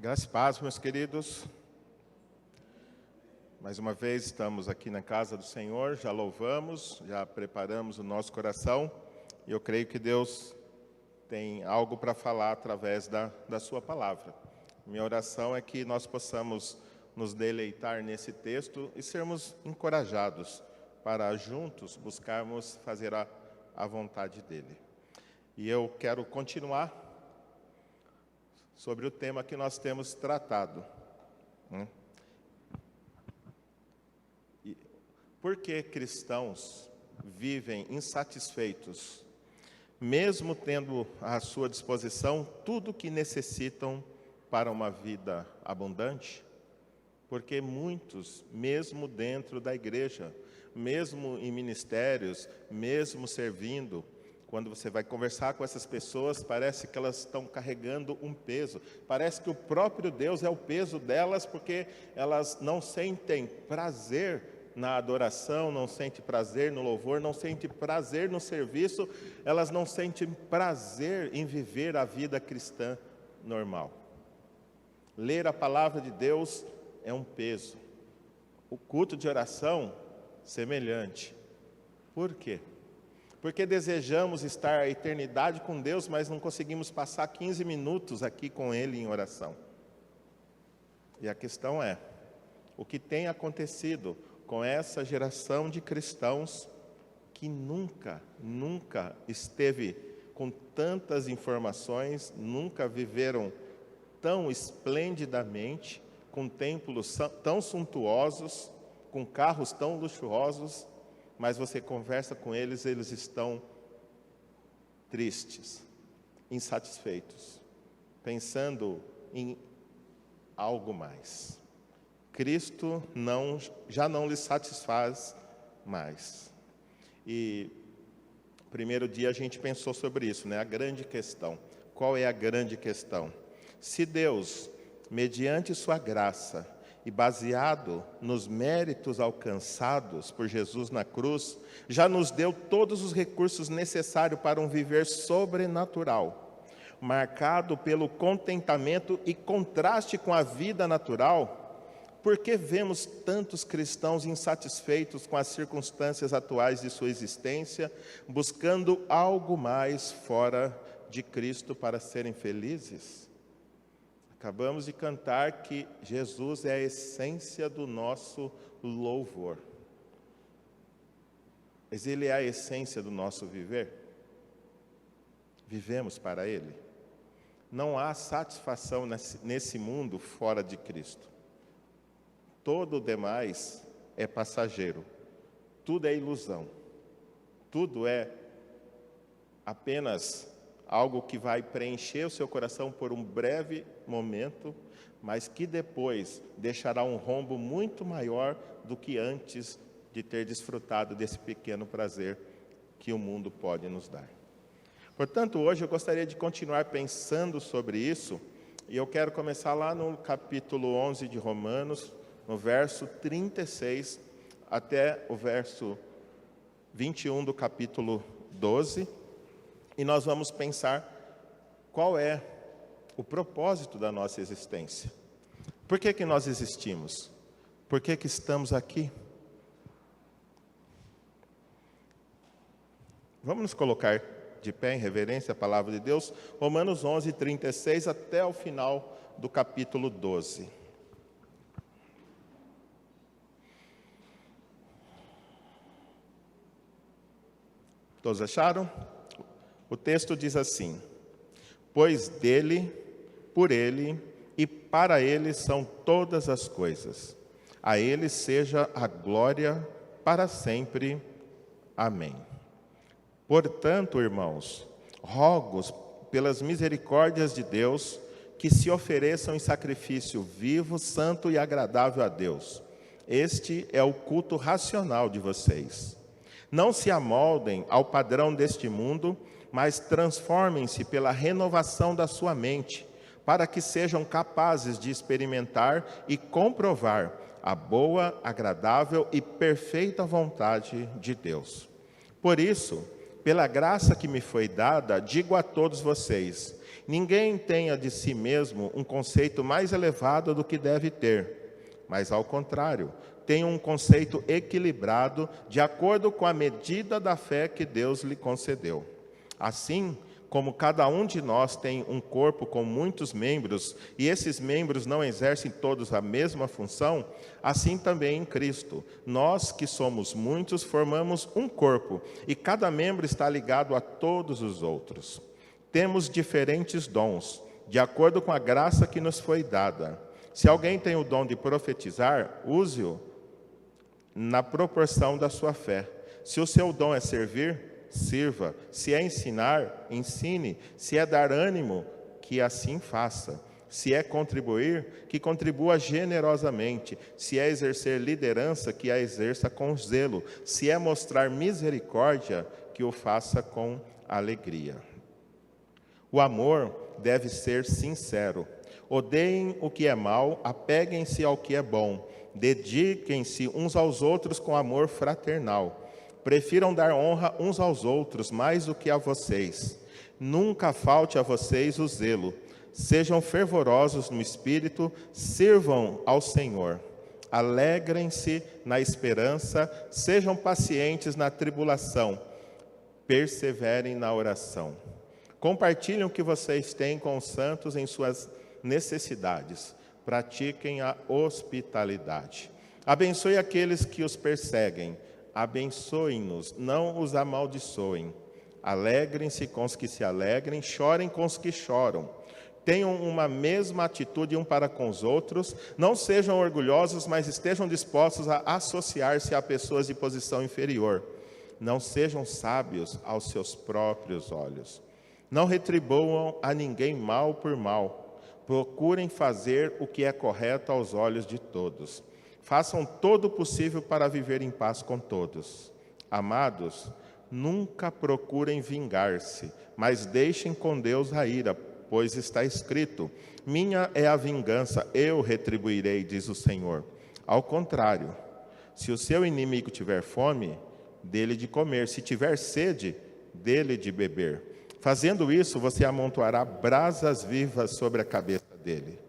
Graça e paz, meus queridos. Mais uma vez estamos aqui na casa do Senhor, já louvamos, já preparamos o nosso coração e eu creio que Deus tem algo para falar através da sua palavra. Minha oração é que nós possamos nos deleitar nesse texto e sermos encorajados para juntos buscarmos fazer a vontade dEle. E eu quero continuar sobre o tema que nós temos tratado. Por que cristãos vivem insatisfeitos, mesmo tendo à sua disposição tudo o que necessitam para uma vida abundante? Porque muitos, mesmo dentro da igreja, mesmo em ministérios, mesmo servindo, quando você vai conversar com essas pessoas, parece que elas estão carregando um peso. Parece que o próprio Deus é o peso delas, porque elas não sentem prazer na adoração, não sentem prazer no louvor, não sentem prazer no serviço, elas não sentem prazer em viver a vida cristã normal. Ler a palavra de Deus é um peso. O culto de oração, semelhante. Por quê? Porque desejamos estar a eternidade com Deus, mas não conseguimos passar 15 minutos aqui com Ele em oração. E a questão é, o que tem acontecido com essa geração de cristãos que nunca esteve com tantas informações, nunca viveram tão esplendidamente, com templos tão suntuosos, com carros tão luxuosos, mas você conversa com eles, eles estão tristes, insatisfeitos, pensando em algo mais. Cristo já não lhes satisfaz mais. E primeiro dia a gente pensou sobre isso, né? A grande questão. Qual é a grande questão? Se Deus, mediante sua graça e baseado nos méritos alcançados por Jesus na cruz, já nos deu todos os recursos necessários para um viver sobrenatural, marcado pelo contentamento e contraste com a vida natural, por que vemos tantos cristãos insatisfeitos com as circunstâncias atuais de sua existência, buscando algo mais fora de Cristo para serem felizes? Acabamos de cantar que Jesus é a essência do nosso louvor. Mas Ele é a essência do nosso viver? Vivemos para Ele? Não há satisfação nesse mundo fora de Cristo. Todo o demais é passageiro. Tudo é ilusão. Tudo é apenas algo que vai preencher o seu coração por um breve momento, mas que depois deixará um rombo muito maior do que antes de ter desfrutado desse pequeno prazer que o mundo pode nos dar. Portanto, hoje eu gostaria de continuar pensando sobre isso, e eu quero começar lá no capítulo 11 de Romanos, no verso 36 até o verso 21 do capítulo 12, e nós vamos pensar qual é o propósito da nossa existência. Por que nós existimos? Por que estamos aqui? Vamos nos colocar de pé em reverência à palavra de Deus. Romanos 11, 36 até o final do capítulo 12. Todos acharam? O texto diz assim: pois dele, por ele e para ele são todas as coisas. A ele seja a glória para sempre. Amém. Portanto, irmãos, rogo pelas misericórdias de Deus que se ofereçam em sacrifício vivo, santo e agradável a Deus. Este é o culto racional de vocês. Não se amoldem ao padrão deste mundo, mas transformem-se pela renovação da sua mente, para que sejam capazes de experimentar e comprovar a boa, agradável e perfeita vontade de Deus. Por isso, Pela graça que me foi dada, digo a todos vocês: ninguém tenha de si mesmo um conceito mais elevado do que deve ter, mas, ao contrário, tenha um conceito equilibrado, de acordo com a medida da fé que Deus lhe concedeu. Assim, como cada um de nós tem um corpo com muitos membros, e esses membros não exercem todos a mesma função, assim também em Cristo. Nós, que somos muitos, formamos um corpo, e cada membro está ligado a todos os outros. Temos diferentes dons, de acordo com a graça que nos foi dada. Se alguém tem o dom de profetizar, use-o na proporção da sua fé. Se o seu dom é servir, sirva. Se é ensinar, ensine. Se é dar ânimo, que assim faça. Se é contribuir, que contribua generosamente. Se é exercer liderança, que a exerça com zelo. Se é mostrar misericórdia, que o faça com alegria. O amor deve ser sincero. Odeiem o que é mal, apeguem-se ao que é bom. Dediquem-se uns aos outros com amor fraternal. Prefiram dar honra uns aos outros mais do que a vocês. Nunca falte a vocês o zelo. Sejam fervorosos no espírito, sirvam ao Senhor. Alegrem-se na esperança, sejam pacientes na tribulação. Perseverem na oração. Compartilhem o que vocês têm com os santos em suas necessidades. Pratiquem a hospitalidade. Abençoe aqueles que os perseguem. Abençoem-nos, não os amaldiçoem. Alegrem-se com os que se alegrem, chorem com os que choram. Tenham uma mesma atitude um para com os outros, não sejam orgulhosos, mas estejam dispostos a associar-se a pessoas de posição inferior. Não sejam sábios aos seus próprios olhos. Não retribuam a ninguém mal por mal. Procurem fazer o que é correto aos olhos de todos. Façam todo o possível para viver em paz com todos. Amados, nunca procurem vingar-se, mas deixem com Deus a ira, pois está escrito: minha é a vingança, eu retribuirei, diz o Senhor. Ao contrário, se o seu inimigo tiver fome, dê-lhe de comer, se tiver sede, dê-lhe de beber. Fazendo isso, você amontoará brasas vivas sobre a cabeça dele.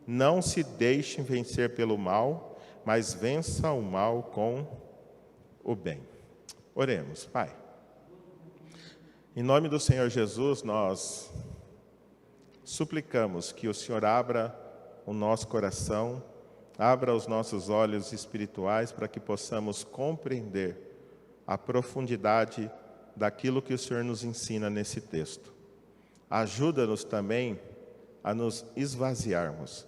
Não se deixem vencer pelo mal, mas vença o mal com o bem. Oremos, Pai. Em nome do Senhor Jesus, nós suplicamos que o Senhor abra o nosso coração, abra os nossos olhos espirituais para que possamos compreender a profundidade daquilo que o Senhor nos ensina nesse texto. Ajuda-nos também a nos esvaziarmos,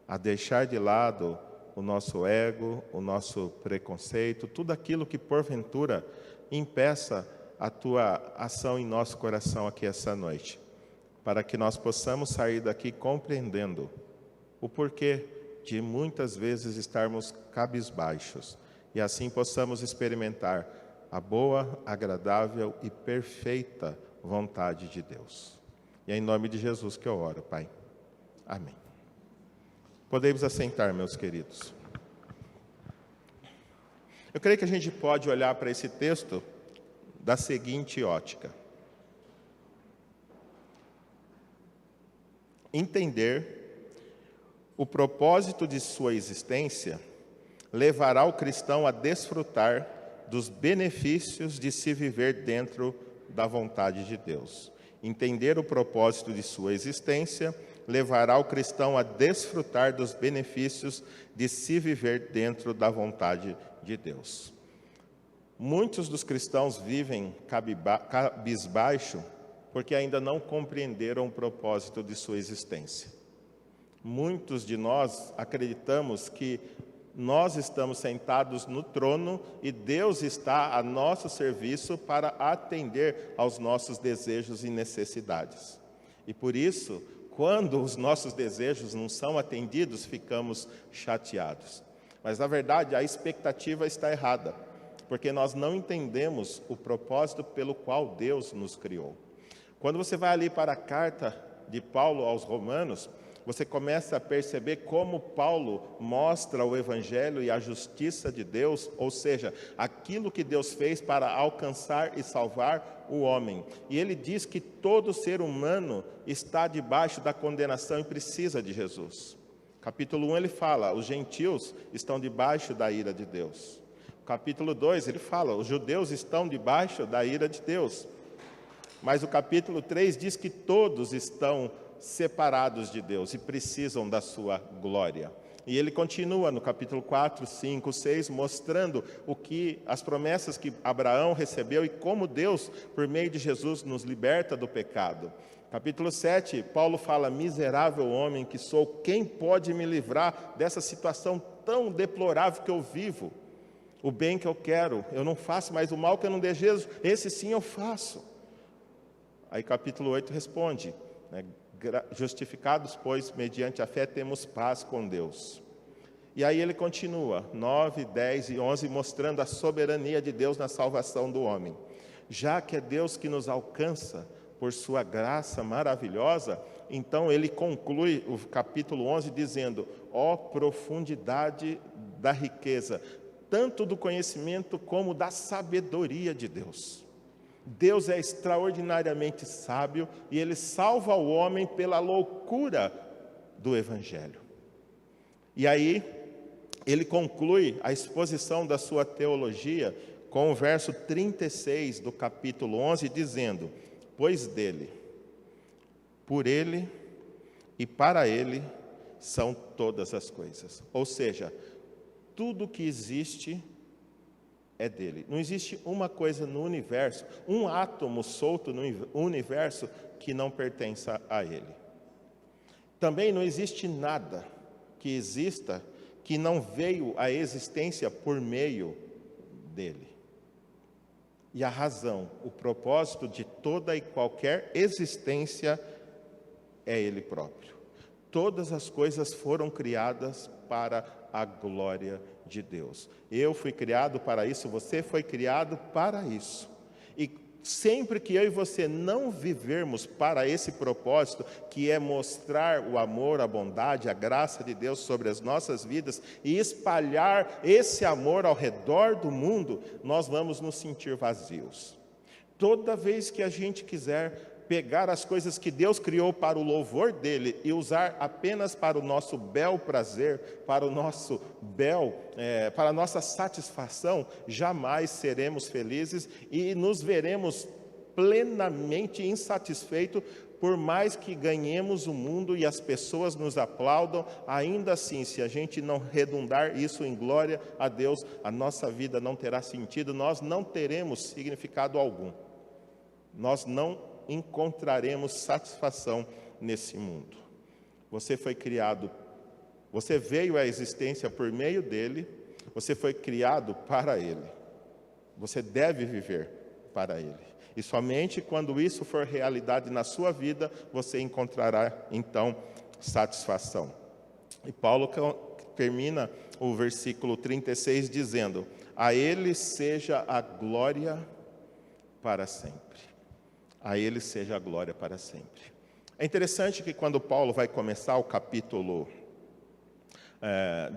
a deixar de lado o nosso ego, o nosso preconceito, tudo aquilo que porventura impeça a Tua ação em nosso coração aqui essa noite, para que nós possamos sair daqui compreendendo o porquê de muitas vezes estarmos cabisbaixos e assim possamos experimentar a boa, agradável e perfeita vontade de Deus. E é em nome de Jesus que eu oro, Pai. Amém. Podemos assentar, meus queridos. Eu creio que a gente pode olhar para esse texto da seguinte ótica: entender o propósito de sua existência levará o cristão a desfrutar dos benefícios de se viver dentro da vontade de Deus. Entender o propósito de sua existência levará o cristão a desfrutar dos benefícios de se viver dentro da vontade de Deus. Muitos dos cristãos vivem cabisbaixo porque ainda não compreenderam o propósito de sua existência. Muitos de nós acreditamos que nós estamos sentados no trono e Deus está a nosso serviço para atender aos nossos desejos e necessidades. E por isso, quando os nossos desejos não são atendidos, ficamos chateados. Mas, na verdade, a expectativa está errada, porque nós não entendemos o propósito pelo qual Deus nos criou. Quando você vai ali para a carta de Paulo aos Romanos, você começa a perceber como Paulo mostra o Evangelho e a justiça de Deus, ou seja, aquilo que Deus fez para alcançar e salvar o homem. E ele diz que todo ser humano está debaixo da condenação e precisa de Jesus. Capítulo 1 ele fala, os gentios estão debaixo da ira de Deus. Capítulo 2 ele fala, os judeus estão debaixo da ira de Deus. Mas o capítulo 3 diz que todos estão separados de Deus e precisam da sua glória. E ele continua no capítulo 4, 5, 6, mostrando as promessas que Abraão recebeu e como Deus, por meio de Jesus, nos liberta do pecado. Capítulo 7, Paulo fala, miserável homem que sou, quem pode me livrar dessa situação tão deplorável que eu vivo? O bem que eu quero, eu não faço, mas o mal que eu não desejo, esse sim eu faço. Aí capítulo 8 responde, né, justificados, pois, mediante a fé temos paz com Deus. E aí ele continua, 9, 10 e 11, mostrando a soberania de Deus na salvação do homem. Já que é Deus que nos alcança por sua graça maravilhosa, então ele conclui o capítulo 11 dizendo, ó profundidade da riqueza, tanto do conhecimento como da sabedoria de Deus. Deus é extraordinariamente sábio e ele salva o homem pela loucura do Evangelho. E aí, ele conclui a exposição da sua teologia com o verso 36 do capítulo 11, dizendo, pois dele, por ele e para ele são todas as coisas. Ou seja, tudo que existe é dele. Não existe uma coisa no universo, um átomo solto no universo que não pertença a ele. Também não existe nada que exista que não veio à existência por meio dele. E a razão, o propósito de toda e qualquer existência é ele próprio. Todas as coisas foram criadas para a glória de Deus. Eu fui criado para isso, você foi criado para isso. E sempre que eu e você não vivermos para esse propósito, que é mostrar o amor, a bondade, a graça de Deus sobre as nossas vidas e espalhar esse amor ao redor do mundo, nós vamos nos sentir vazios. Toda vez que a gente quiser pegar as coisas que Deus criou para o louvor dele e usar apenas para o nosso bel prazer, para o nosso para a nossa satisfação, jamais seremos felizes e nos veremos plenamente insatisfeitos, por mais que ganhemos o mundo e as pessoas nos aplaudam, ainda assim, se a gente não redundar isso em glória a Deus, a nossa vida não terá sentido, nós não teremos significado algum. Nós não encontraremos satisfação nesse mundo. Você foi criado, você veio à existência por meio dele, você foi criado para ele. Você deve viver para ele. E somente quando isso for realidade na sua vida, você encontrará, então, satisfação. E Paulo termina o versículo 36 dizendo, a ele seja a glória para sempre. A ele seja a glória para sempre. É interessante que quando Paulo vai começar o capítulo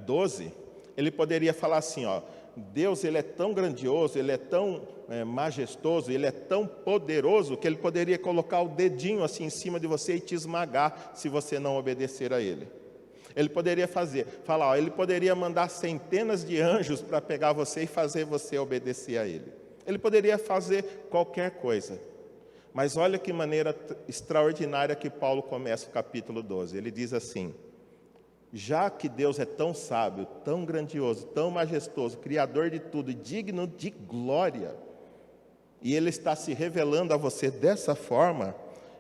12, ele poderia falar assim, ó, Deus ele é tão grandioso, ele é tão majestoso, ele é tão poderoso, que ele poderia colocar o dedinho assim em cima de você e te esmagar se você não obedecer a ele. Ele poderia falar, ó, ele poderia mandar centenas de anjos para pegar você e fazer você obedecer a ele. Ele poderia fazer qualquer coisa. Mas olha que maneira extraordinária que Paulo começa o capítulo 12. Ele diz assim, já que Deus é tão sábio, tão grandioso, tão majestoso, criador de tudo e digno de glória, e Ele está se revelando a você dessa forma,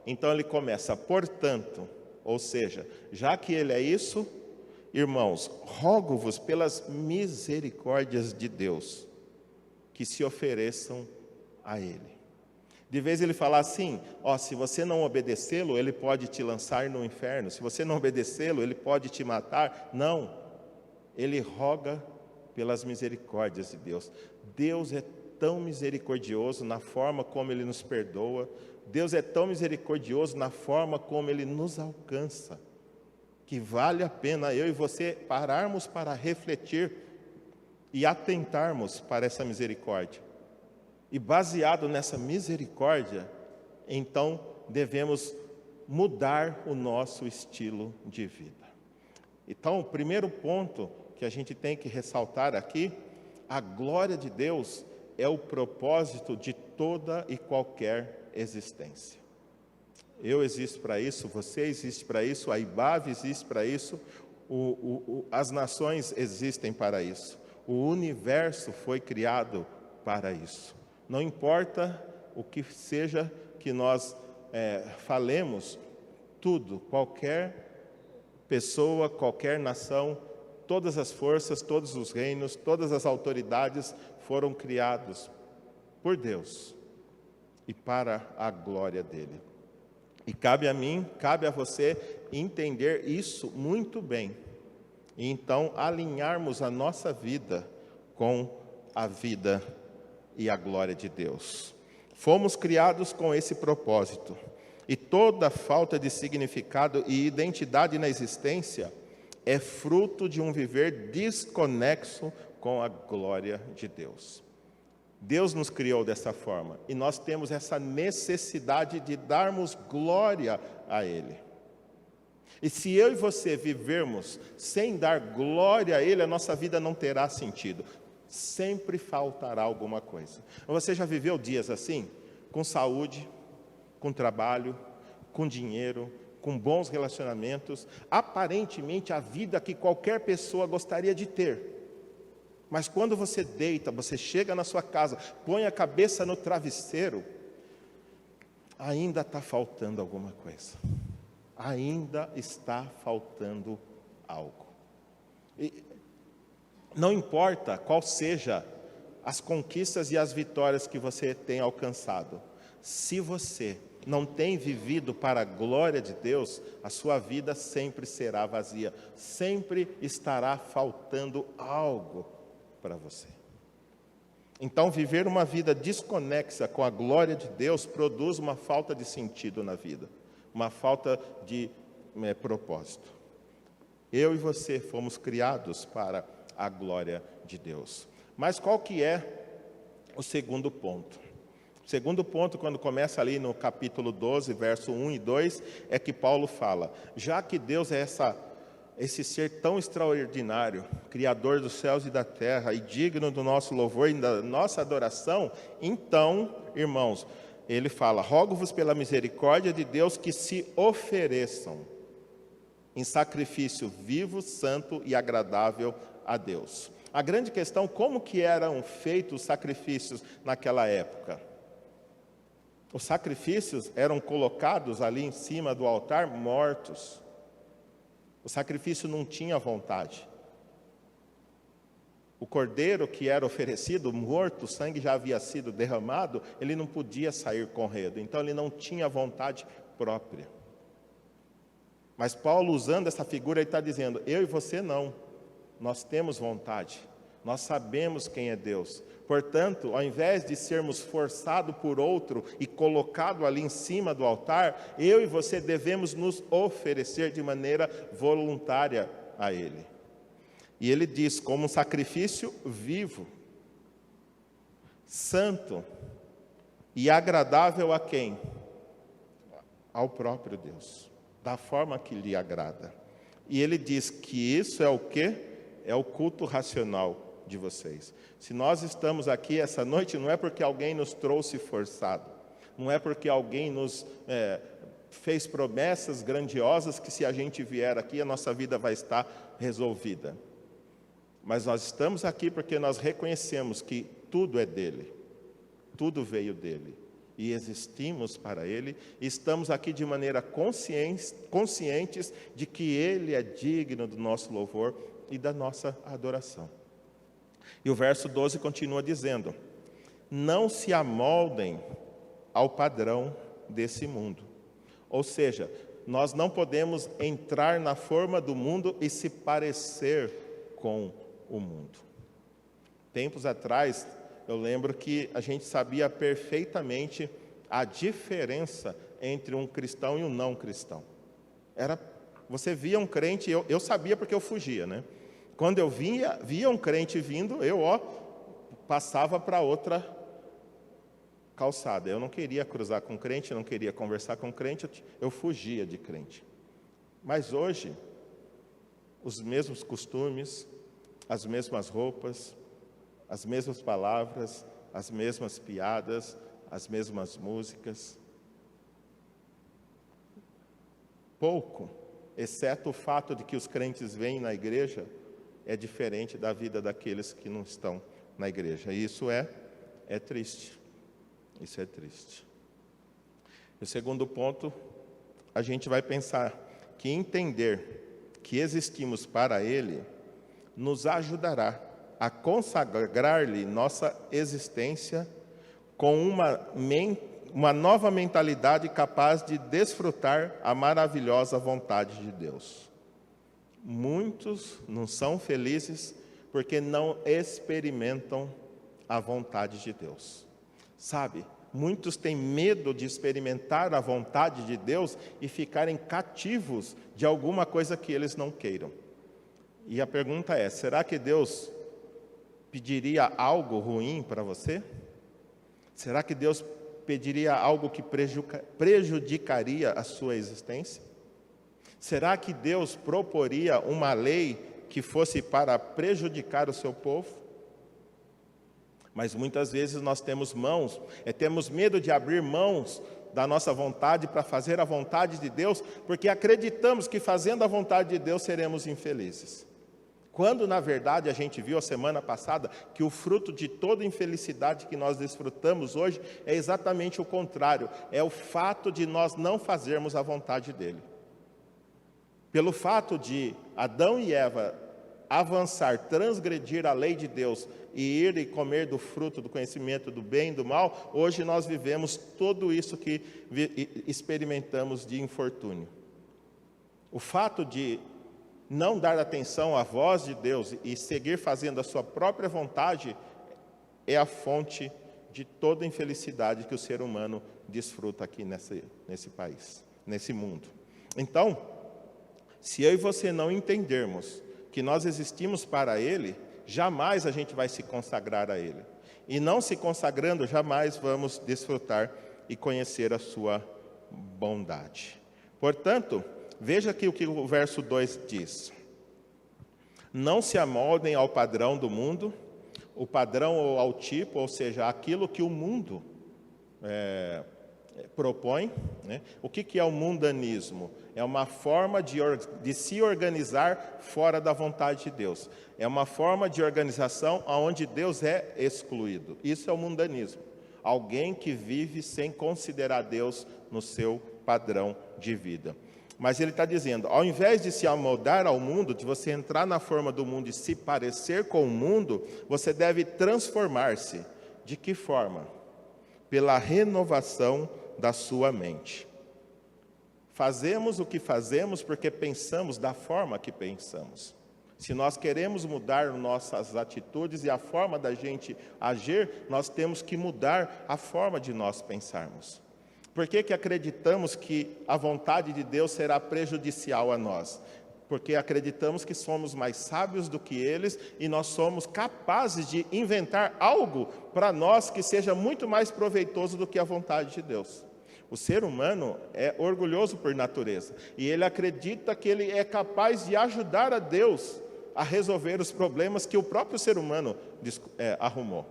então ele começa, portanto, ou seja, já que Ele é isso, irmãos, rogo-vos pelas misericórdias de Deus, que se ofereçam a Ele. De vez ele falar assim, ó, se você não obedecê-lo, ele pode te lançar no inferno. Se você não obedecê-lo, ele pode te matar. Não, ele roga pelas misericórdias de Deus. Deus é tão misericordioso na forma como Ele nos perdoa. Deus é tão misericordioso na forma como Ele nos alcança. que vale a pena eu e você pararmos para refletir e atentarmos para essa misericórdia. E baseado nessa misericórdia, então devemos mudar o nosso estilo de vida. Então, o primeiro ponto que a gente tem que ressaltar aqui, a glória de Deus é o propósito de toda e qualquer existência. Eu existo para isso, você existe para isso, a IBAV existe para isso, as nações existem para isso, o universo foi criado para isso. Não importa o que seja que nós falemos, tudo, qualquer pessoa, qualquer nação, todas as forças, todos os reinos, todas as autoridades foram criados por Deus e para a glória dele. E cabe a mim, cabe a você entender isso muito bem. E então alinharmos a nossa vida com a vida e a glória de Deus. Fomos criados com esse propósito. E toda falta de significado e identidade na existência é fruto de um viver desconexo com a glória de Deus. Deus nos criou dessa forma e nós temos essa necessidade de darmos glória a Ele. E se eu e você vivermos sem dar glória a Ele, a nossa vida não terá sentido. Sempre faltará alguma coisa. Você já viveu dias assim? Com saúde, com trabalho, com dinheiro, com bons relacionamentos, aparentemente a vida que qualquer pessoa gostaria de ter. Mas quando você deita, você chega na sua casa, põe a cabeça no travesseiro, ainda está faltando alguma coisa. Ainda está faltando algo. E não importa qual seja as conquistas e as vitórias que você tem alcançado, se você não tem vivido para a glória de Deus, a sua vida sempre será vazia, sempre estará faltando algo para você. Então, viver uma vida desconexa com a glória de Deus produz uma falta de sentido na vida, uma falta de propósito. Eu e você fomos criados para a glória de Deus. Mas qual que é o segundo ponto? O segundo ponto, quando começa ali no capítulo 12, verso 1 e 2, é que Paulo fala, já que Deus é esse ser tão extraordinário, Criador dos céus e da terra, e digno do nosso louvor e da nossa adoração, então, irmãos, ele fala, rogo-vos pela misericórdia de Deus que se ofereçam em sacrifício vivo, santo e agradável a Deus. A grande questão, como que eram feitos os sacrifícios naquela época? Os sacrifícios eram colocados ali em cima do altar mortos. O sacrifício não tinha vontade. O cordeiro que era oferecido, morto, o sangue já havia sido derramado, ele não podia sair correndo, então ele não tinha vontade própria. Mas Paulo, usando essa figura, ele está dizendo, eu e você não, nós temos vontade, nós sabemos quem é Deus. Portanto, ao invés de sermos forçados por outro e colocado ali em cima do altar, eu e você devemos nos oferecer de maneira voluntária a Ele. E ele diz, como um sacrifício vivo, santo e agradável a quem? Ao próprio Deus, da forma que lhe agrada. E ele diz que isso é o quê? É o culto racional de vocês. Se nós estamos aqui essa noite, não é porque alguém nos trouxe forçado, não é porque alguém nos fez promessas grandiosas que se a gente vier aqui a nossa vida vai estar resolvida. Mas nós estamos aqui porque nós reconhecemos que tudo é dele, tudo veio dele e existimos para ele, e estamos aqui de maneira conscientes de que ele é digno do nosso louvor e da nossa adoração. E o verso 12 continua dizendo, não se amoldem ao padrão desse mundo. Ou seja, nós não podemos entrar na forma do mundo e se parecer com o mundo. Tempos atrás, eu lembro que a gente sabia perfeitamente a diferença entre um cristão e um não cristão. Era Você via um crente, eu sabia porque eu fugia, né? Quando eu via um crente vindo, eu passava para outra calçada. Eu não queria cruzar com crente, não queria conversar com crente, eu fugia de crente. Mas hoje, os mesmos costumes, as mesmas roupas, as mesmas palavras, as mesmas piadas, as mesmas músicas. Pouco, exceto o fato de que os crentes vêm na igreja, é diferente da vida daqueles que não estão na igreja. E isso é triste. Isso é triste. O segundo ponto, a gente vai pensar que entender que existimos para Ele nos ajudará a consagrar-lhe nossa existência com uma nova mentalidade capaz de desfrutar a maravilhosa vontade de Deus. Muitos não são felizes porque não experimentam a vontade de Deus. Sabe, muitos têm medo de experimentar a vontade de Deus e ficarem cativos de alguma coisa que eles não queiram. E a pergunta é, será que Deus pediria algo ruim para você? Será que Deus pediria algo que prejudicaria a sua existência? Será que Deus proporia uma lei que fosse para prejudicar o seu povo? Mas muitas vezes nós temos medo de abrir mãos da nossa vontade para fazer a vontade de Deus, porque acreditamos que fazendo a vontade de Deus seremos infelizes. Quando, na verdade, a gente viu a semana passada que o fruto de toda infelicidade que nós desfrutamos hoje é exatamente o contrário, é o fato de nós não fazermos a vontade dele. Pelo fato de Adão e Eva avançar, transgredir a lei de Deus e ir e comer do fruto do conhecimento do bem e do mal, hoje nós vivemos tudo isso que experimentamos de infortúnio. O fato de não dar atenção à voz de Deus e seguir fazendo a sua própria vontade é a fonte de toda a infelicidade que o ser humano desfruta aqui nesse país, nesse mundo. Então, se eu e você não entendermos que nós existimos para Ele, jamais a gente vai se consagrar a Ele. E não se consagrando, jamais vamos desfrutar e conhecer a sua bondade. Portanto, veja aqui o que o verso 2 diz. Não se amoldem ao padrão do mundo, o padrão ou ao tipo, ou seja, aquilo que o mundo propõe, né? O que é o mundanismo? É uma forma de se organizar fora da vontade de Deus. É uma forma de organização onde Deus é excluído. Isso é o mundanismo. Alguém que vive sem considerar Deus no seu padrão de vida. Mas ele está dizendo, ao invés de se amoldar ao mundo, de você entrar na forma do mundo e se parecer com o mundo, você deve transformar-se. De que forma? Pela renovação da sua mente. Fazemos o que fazemos porque pensamos da forma que pensamos. Se nós queremos mudar nossas atitudes e a forma da gente agir, nós temos que mudar a forma de nós pensarmos. Por que acreditamos que a vontade de Deus será prejudicial a nós? Porque acreditamos que somos mais sábios do que eles e nós somos capazes de inventar algo para nós que seja muito mais proveitoso do que a vontade de Deus. O ser humano é orgulhoso por natureza e ele acredita que ele é capaz de ajudar a Deus a resolver os problemas que o próprio ser humano arrumou.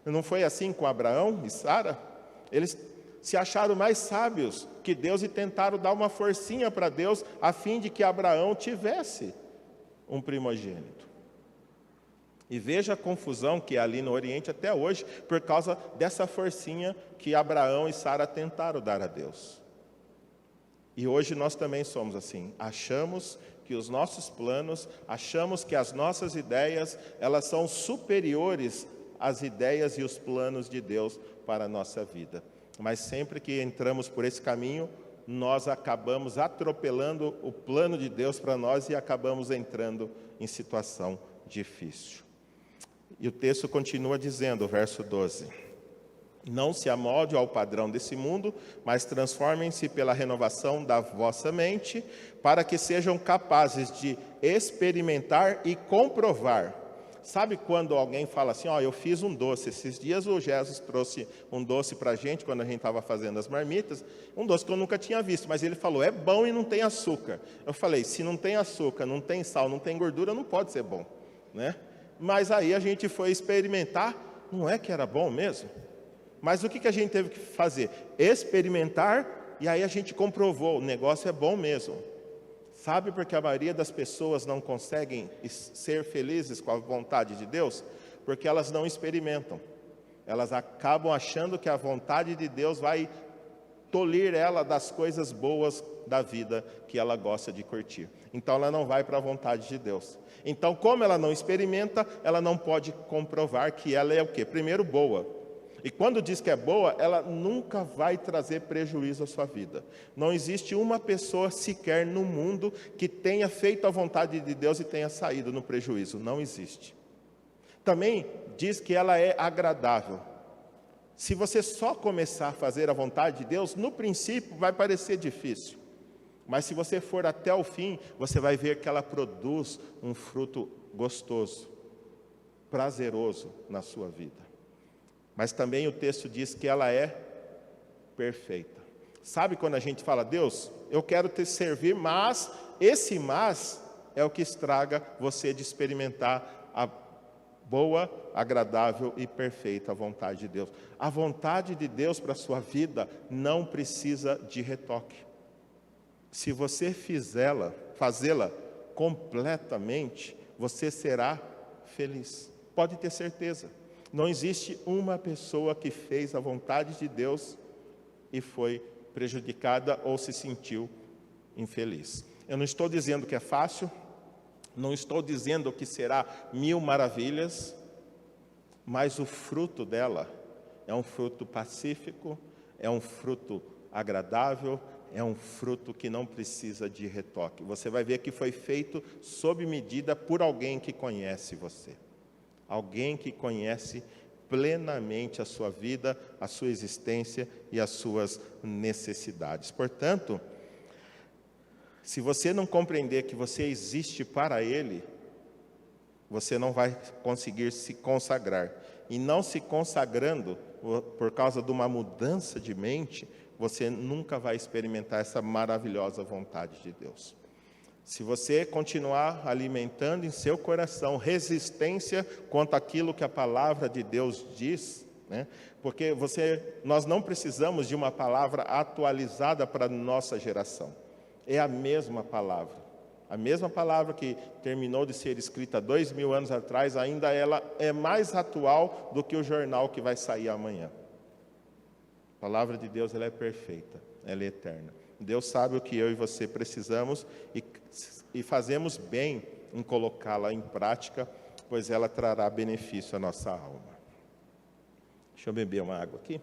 Não foi assim com Abraão e Sara? Eles se acharam mais sábios que Deus e tentaram dar uma forcinha para Deus a fim de que Abraão tivesse um primogênito. E veja a confusão que é ali no Oriente até hoje por causa dessa forcinha que Abraão e Sara tentaram dar a Deus. E hoje nós também somos assim. Achamos que os nossos planos, achamos que as nossas ideias, elas são superiores às ideias e os planos de Deus para a nossa vida. Mas sempre que entramos por esse caminho, nós acabamos atropelando o plano de Deus para nós e acabamos entrando em situação difícil. E o texto continua dizendo, verso 12. Não se amolde ao padrão desse mundo, mas transformem-se pela renovação da vossa mente, para que sejam capazes de experimentar e comprovar. Sabe quando alguém fala assim, eu fiz um doce, esses dias o Jesus trouxe um doce para a gente, quando a gente estava fazendo as marmitas, um doce que eu nunca tinha visto, mas ele falou, é bom e não tem açúcar. Eu falei, se não tem açúcar, não tem sal, não tem gordura, não pode ser bom, né? Mas aí a gente foi experimentar, não é que era bom mesmo? Mas o que a gente teve que fazer? Experimentar, e aí a gente comprovou, o negócio é bom mesmo. Sabe por que a maioria das pessoas não conseguem ser felizes com a vontade de Deus? Porque elas não experimentam. Elas acabam achando que a vontade de Deus vai tolir ela das coisas boas da vida que ela gosta de curtir. Então ela não vai para a vontade de Deus. Então, como ela não experimenta, ela não pode comprovar que ela é o quê? Primeiro, boa. E quando diz que é boa, ela nunca vai trazer prejuízo à sua vida. Não existe uma pessoa sequer no mundo que tenha feito a vontade de Deus e tenha saído no prejuízo. Não existe. Também diz que ela é agradável. Se você só começar a fazer a vontade de Deus, no princípio vai parecer difícil. Mas se você for até o fim, você vai ver que ela produz um fruto gostoso, prazeroso na sua vida. Mas também o texto diz que ela é perfeita. Sabe quando a gente fala, Deus, eu quero te servir, mas esse mas é o que estraga você de experimentar a boa, agradável e perfeita vontade de Deus. A vontade de Deus para a sua vida não precisa de retoque. Se você fazê-la completamente, você será feliz. Pode ter certeza. Não existe uma pessoa que fez a vontade de Deus e foi prejudicada ou se sentiu infeliz. Eu não estou dizendo que é fácil, não estou dizendo que será 1000 maravilhas, mas o fruto dela é um fruto pacífico, é um fruto agradável, é um fruto que não precisa de retoque. Você vai ver que foi feito sob medida por alguém que conhece você. Alguém que conhece plenamente a sua vida, a sua existência e as suas necessidades. Portanto, se você não compreender que você existe para Ele, você não vai conseguir se consagrar. E não se consagrando, por causa de uma mudança de mente, você nunca vai experimentar essa maravilhosa vontade de Deus. Se você continuar alimentando em seu coração resistência quanto àquilo que a palavra de Deus diz, né? Porque nós não precisamos de uma palavra atualizada para a nossa geração. É a mesma palavra. A mesma palavra que terminou de ser escrita 2000 anos atrás, ainda ela é mais atual do que o jornal que vai sair amanhã. A palavra de Deus, ela é perfeita, ela é eterna. Deus sabe o que eu e você precisamos e fazemos bem em colocá-la em prática, pois ela trará benefício à nossa alma. Deixa eu beber uma água aqui.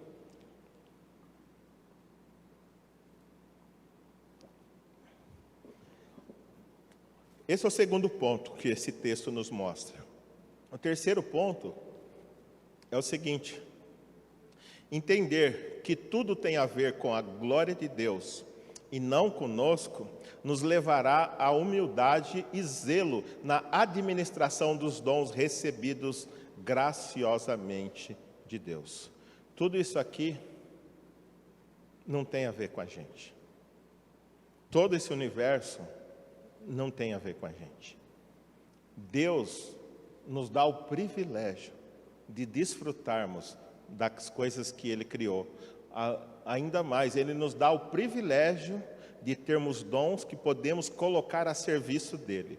Esse é o segundo ponto que esse texto nos mostra. O terceiro ponto é o seguinte: entender que tudo tem a ver com a glória de Deus e não conosco, nos levará à humildade e zelo na administração dos dons recebidos graciosamente de Deus. Tudo isso aqui não tem a ver com a gente. Todo esse universo não tem a ver com a gente. Deus nos dá o privilégio de desfrutarmos das coisas que Ele criou. Ainda mais, Ele nos dá o privilégio de termos dons que podemos colocar a serviço dEle.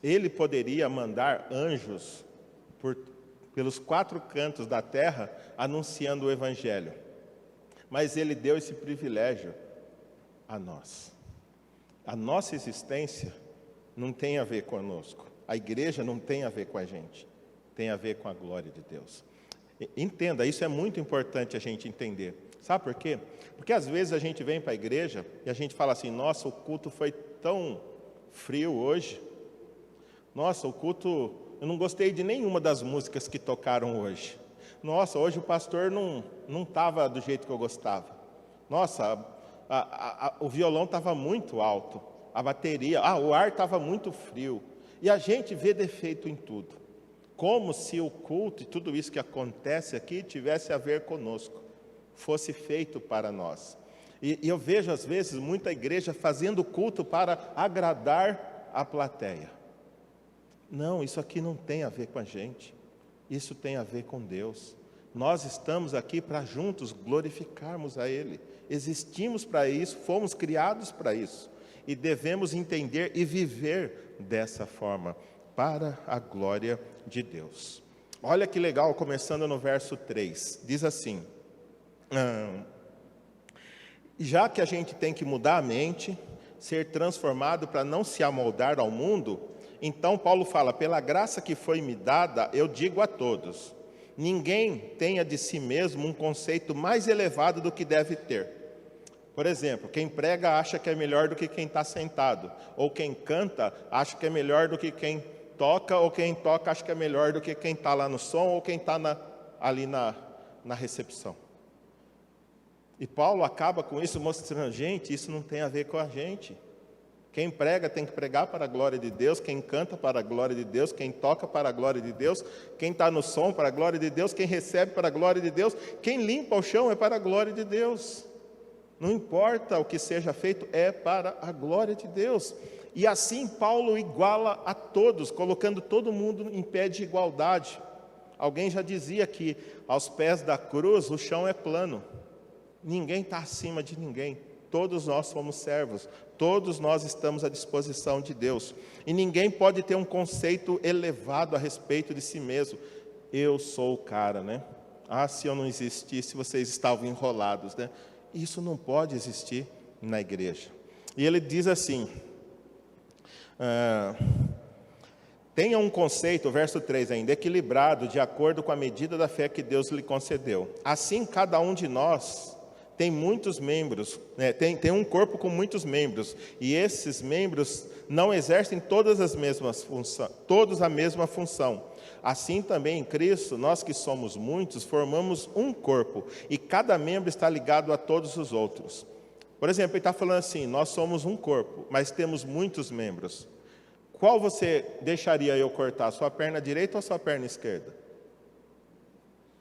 Ele poderia mandar anjos pelos 4 cantos da terra anunciando o Evangelho. Mas Ele deu esse privilégio a nós. A nossa existência não tem a ver conosco. A igreja não tem a ver com a gente. Tem a ver com a glória de Deus. Entenda, isso é muito importante a gente entender. Sabe por quê? Porque às vezes a gente vem para a igreja e a gente fala assim, nossa, o culto foi tão frio hoje. Nossa, o culto, eu não gostei de nenhuma das músicas que tocaram hoje. Nossa, hoje o pastor não estava do jeito que eu gostava. Nossa, o violão estava muito alto, a bateria, o ar estava muito frio. E a gente vê defeito em tudo, como se o culto e tudo isso que acontece aqui tivesse a ver conosco, fosse feito para nós. E eu vejo às vezes muita igreja fazendo culto para agradar a plateia. Não, isso aqui não tem a ver com a gente, isso tem a ver com Deus. Nós estamos aqui para juntos glorificarmos a Ele, existimos para isso, fomos criados para isso, e devemos entender e viver dessa forma, para a glória de Deus. Olha que legal, começando no verso 3, diz assim: já que a gente tem que mudar a mente, ser transformado para não se amoldar ao mundo, então Paulo fala, pela graça que foi me dada, eu digo a todos, ninguém tenha de si mesmo um conceito mais elevado do que deve ter. Por exemplo, quem prega acha que é melhor do que quem está sentado, ou quem canta acha que é melhor do que quem toca, ou quem toca acha que é melhor do que quem está lá no som, ou quem está ali na recepção. E Paulo acaba com isso mostrando, gente, isso não tem a ver com a gente. Quem prega tem que pregar para a glória de Deus, quem canta para a glória de Deus, quem toca para a glória de Deus, quem está no som para a glória de Deus, quem recebe para a glória de Deus, quem limpa o chão é para a glória de Deus. Não importa o que seja feito, é para a glória de Deus. E assim Paulo iguala a todos, colocando todo mundo em pé de igualdade. Alguém já dizia que aos pés da cruz o chão é plano. Ninguém está acima de ninguém. Todos nós somos servos, todos nós estamos à disposição de Deus. E ninguém pode ter um conceito elevado a respeito de si mesmo. Eu sou o cara, né? Se eu não existisse, vocês estavam enrolados, né? Isso não pode existir na igreja. E ele diz assim, tenha um conceito, verso 3 ainda, equilibrado, de acordo com a medida da fé que Deus lhe concedeu. Assim, cada um de nós tem muitos membros, tem um corpo com muitos membros, e esses membros não exercem todos a mesma função. Assim também em Cristo, nós que somos muitos, formamos um corpo, e cada membro está ligado a todos os outros. Por exemplo, ele está falando assim, nós somos um corpo, mas temos muitos membros. Qual você deixaria eu cortar, a sua perna direita ou a sua perna esquerda?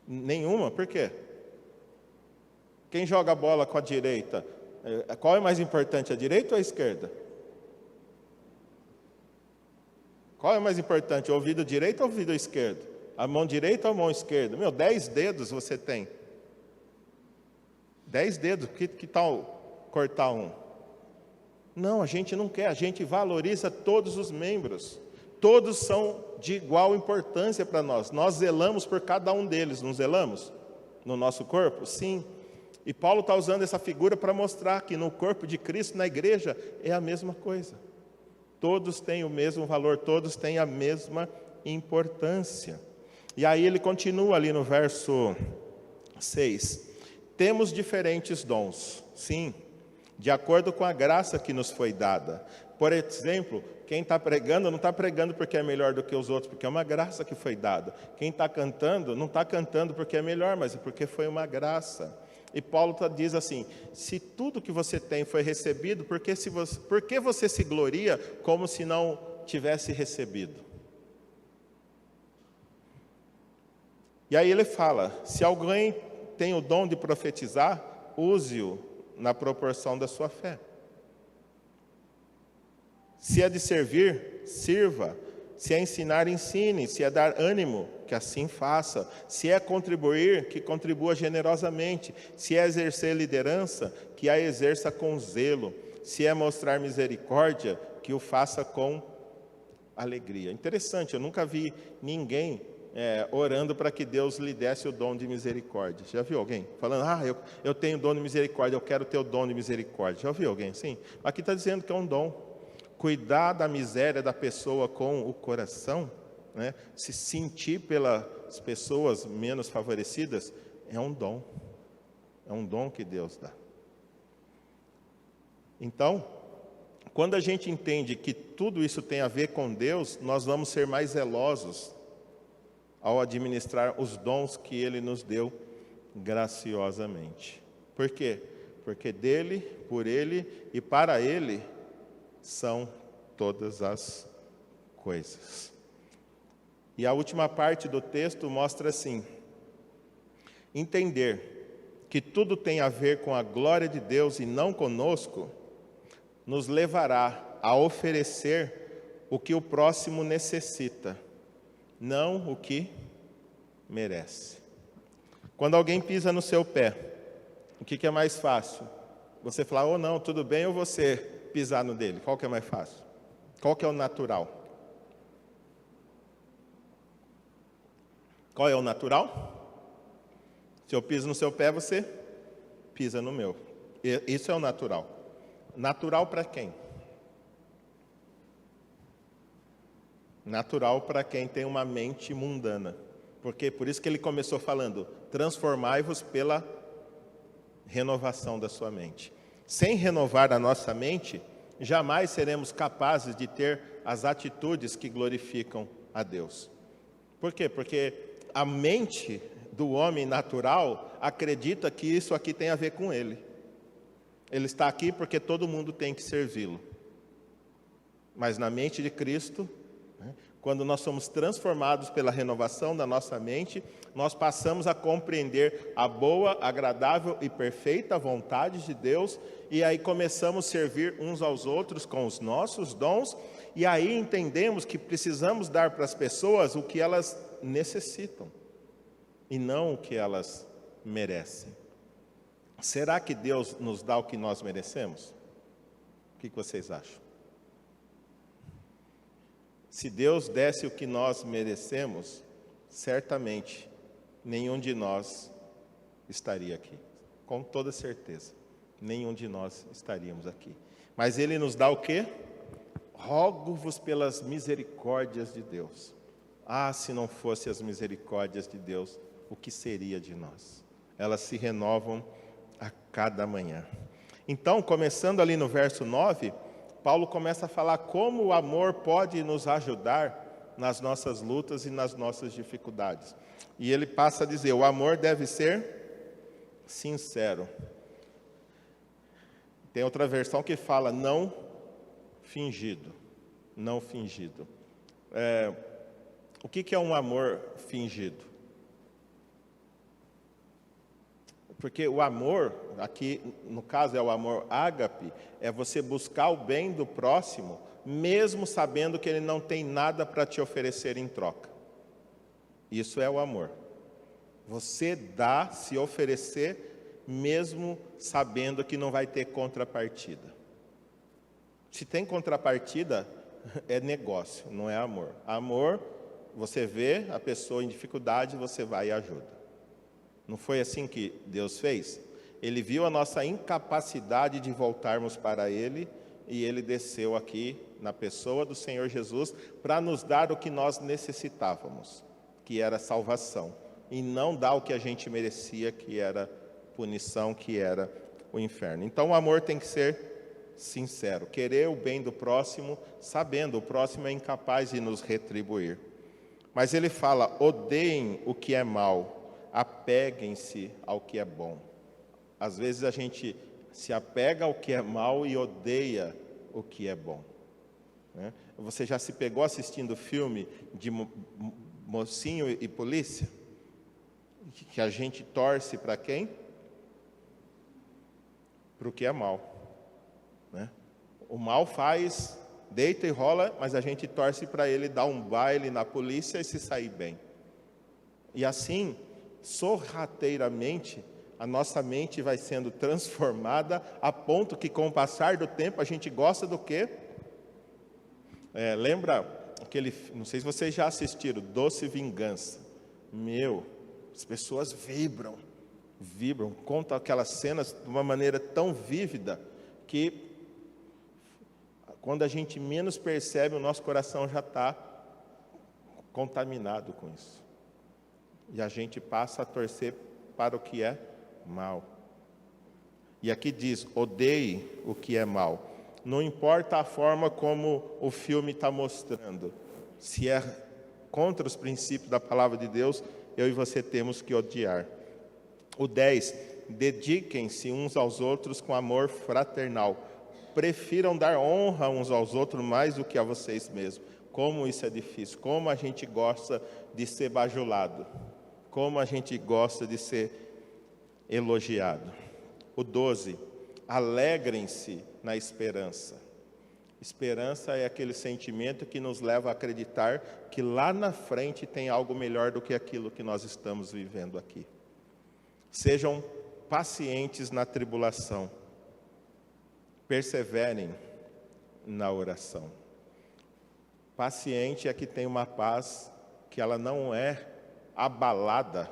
Nenhuma, por quê? Quem joga a bola com a direita, qual é mais importante, a direita ou a esquerda? Qual é mais importante, o ouvido direito ou o ouvido esquerdo? A mão direita ou a mão esquerda? 10 dedos você tem. 10 dedos, que tal cortar um? Não, a gente não quer, a gente valoriza todos os membros. Todos são de igual importância para nós. Nós zelamos por cada um deles, não zelamos? No nosso corpo? Sim. E Paulo está usando essa figura para mostrar que no corpo de Cristo, na igreja, é a mesma coisa. Todos têm o mesmo valor, todos têm a mesma importância. E aí ele continua ali no verso 6. Temos diferentes dons, sim, de acordo com a graça que nos foi dada. Por exemplo, quem está pregando não está pregando porque é melhor do que os outros, porque é uma graça que foi dada. Quem está cantando não está cantando porque é melhor, mas é porque foi uma graça. E Paulo diz assim, se tudo que você tem foi recebido, por que você se gloria como se não tivesse recebido? E aí ele fala, se alguém tem o dom de profetizar, use-o na proporção da sua fé. Se é de servir, sirva. Se é ensinar, ensine. Se é dar ânimo, que assim faça. Se é contribuir, que contribua generosamente. Se é exercer liderança, que a exerça com zelo. Se é mostrar misericórdia, que o faça com alegria. Interessante, eu nunca vi ninguém orando para que Deus lhe desse o dom de misericórdia. Já viu alguém falando, eu tenho o dom de misericórdia, eu quero ter o dom de misericórdia. Já ouviu alguém assim? Aqui está dizendo que é um dom. Cuidar da miséria da pessoa com o coração, né? Se sentir pelas pessoas menos favorecidas, é um dom que Deus dá. Então, quando a gente entende que tudo isso tem a ver com Deus, nós vamos ser mais zelosos ao administrar os dons que Ele nos deu graciosamente. Por quê? Porque dele, por Ele e para Ele são todas as coisas. E a última parte do texto mostra assim: entender que tudo tem a ver com a glória de Deus e não conosco, nos levará a oferecer o que o próximo necessita, não o que merece. Quando alguém pisa no seu pé, o que é mais fácil? Você falar, oh não, tudo bem, ou você pisar no dele? Qual que é mais fácil? Qual que é o natural? Qual é o natural? Se eu piso no seu pé, você pisa no meu. Isso é o natural. Natural para quem? Natural para quem tem uma mente mundana. Porque por isso que ele começou falando, transformai-vos pela renovação da sua mente. Sem renovar a nossa mente, jamais seremos capazes de ter as atitudes que glorificam a Deus. Por quê? Porque a mente do homem natural acredita que isso aqui tem a ver com ele. Ele está aqui porque todo mundo tem que servi-lo. Mas na mente de Cristo, quando nós somos transformados pela renovação da nossa mente, nós passamos a compreender a boa, agradável e perfeita vontade de Deus, e aí começamos a servir uns aos outros com os nossos dons, e aí entendemos que precisamos dar para as pessoas o que elas necessitam, e não o que elas merecem. Será que Deus nos dá o que nós merecemos? O que vocês acham? Se Deus desse o que nós merecemos, certamente nenhum de nós estaria aqui. Com toda certeza, nenhum de nós estaríamos aqui. Mas Ele nos dá o quê? Rogo-vos pelas misericórdias de Deus. Ah, se não fossem as misericórdias de Deus, o que seria de nós? Elas se renovam a cada manhã. Então, começando ali no verso 9, Paulo começa a falar como o amor pode nos ajudar nas nossas lutas e nas nossas dificuldades. E ele passa a dizer, o amor deve ser sincero. Tem outra versão que fala não fingido. Não fingido. O que é um amor fingido? Porque o amor, aqui no caso é o amor ágape, é você buscar o bem do próximo, mesmo sabendo que ele não tem nada para te oferecer em troca. Isso é o amor. Você dá, se oferecer, mesmo sabendo que não vai ter contrapartida. Se tem contrapartida, é negócio, não é amor. Amor, você vê a pessoa em dificuldade, você vai e ajuda. Não foi assim que Deus fez? Ele viu a nossa incapacidade de voltarmos para Ele e Ele desceu aqui na pessoa do Senhor Jesus para nos dar o que nós necessitávamos, que era salvação, e não dar o que a gente merecia, que era punição, que era o inferno. Então o amor tem que ser sincero, querer o bem do próximo, sabendo o próximo é incapaz de nos retribuir. Mas ele fala, odeiem o que é mal, apeguem-se ao que é bom. Às vezes a gente se apega ao que é mal e odeia o que é bom. Né? Você já se pegou assistindo filme de mocinho e polícia? Que a gente torce para quem? Para o que é mal. Né? O mal faz, deita e rola, mas a gente torce para ele dar um baile na polícia e se sair bem. E assim, sorrateiramente, a nossa mente vai sendo transformada a ponto que com o passar do tempo a gente gosta do quê? Lembra aquele, não sei se vocês já assistiram, Doce Vingança. As pessoas vibram, contam aquelas cenas de uma maneira tão vívida que quando a gente menos percebe, o nosso coração já está contaminado com isso. E a gente passa a torcer para o que é mal. E aqui diz, odeie o que é mal. Não importa a forma como o filme está mostrando. Se é contra os princípios da palavra de Deus, eu e você temos que odiar. O 10, dediquem-se uns aos outros com amor fraternal. Prefiram dar honra uns aos outros mais do que a vocês mesmos. Como isso é difícil, como a gente gosta de ser bajulado, como a gente gosta de ser elogiado. O 12, alegrem-se na esperança. Esperança é aquele sentimento que nos leva a acreditar que lá na frente tem algo melhor do que aquilo que nós estamos vivendo aqui. Sejam pacientes na tribulação. Perseverem na oração. Paciente é que tem uma paz que ela não é abalada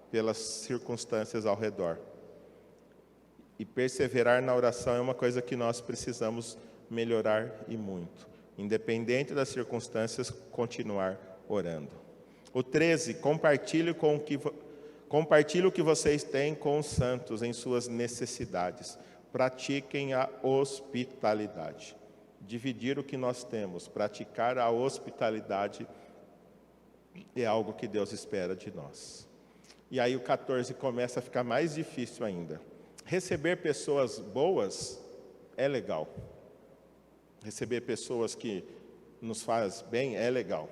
pelas circunstâncias ao redor. E perseverar na oração é uma coisa que nós precisamos melhorar e muito. Independente das circunstâncias, continuar orando. O 13, compartilhe o que vocês têm com os santos em suas necessidades. Pratiquem a hospitalidade. Dividir o que nós temos, praticar a hospitalidade é algo que Deus espera de nós. E aí o 14 começa a ficar mais difícil ainda. Receber pessoas boas é legal. Receber pessoas que nos faz bem é legal.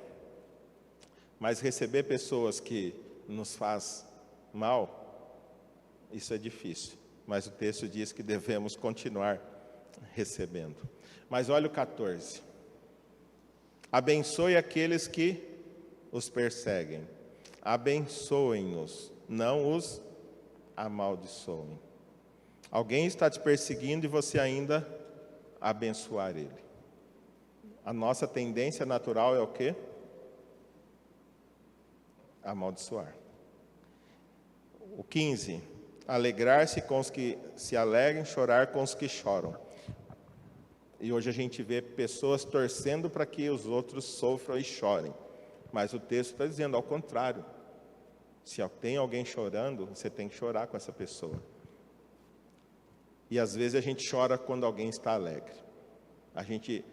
Mas receber pessoas que nos faz mal, isso é difícil. Mas o texto diz que devemos continuar recebendo. Mas olha o 14. Abençoe aqueles que os perseguem. Abençoem-nos, não os amaldiçoem. Alguém está te perseguindo e você ainda abençoar ele. A nossa tendência natural é o quê? Amaldiçoar. O 15. Alegrar-se com os que se alegram, chorar com os que choram. E hoje a gente vê pessoas torcendo para que os outros sofram e chorem. Mas o texto está dizendo ao contrário. Se tem alguém chorando, você tem que chorar com essa pessoa. E às vezes a gente chora quando alguém está alegre. A gente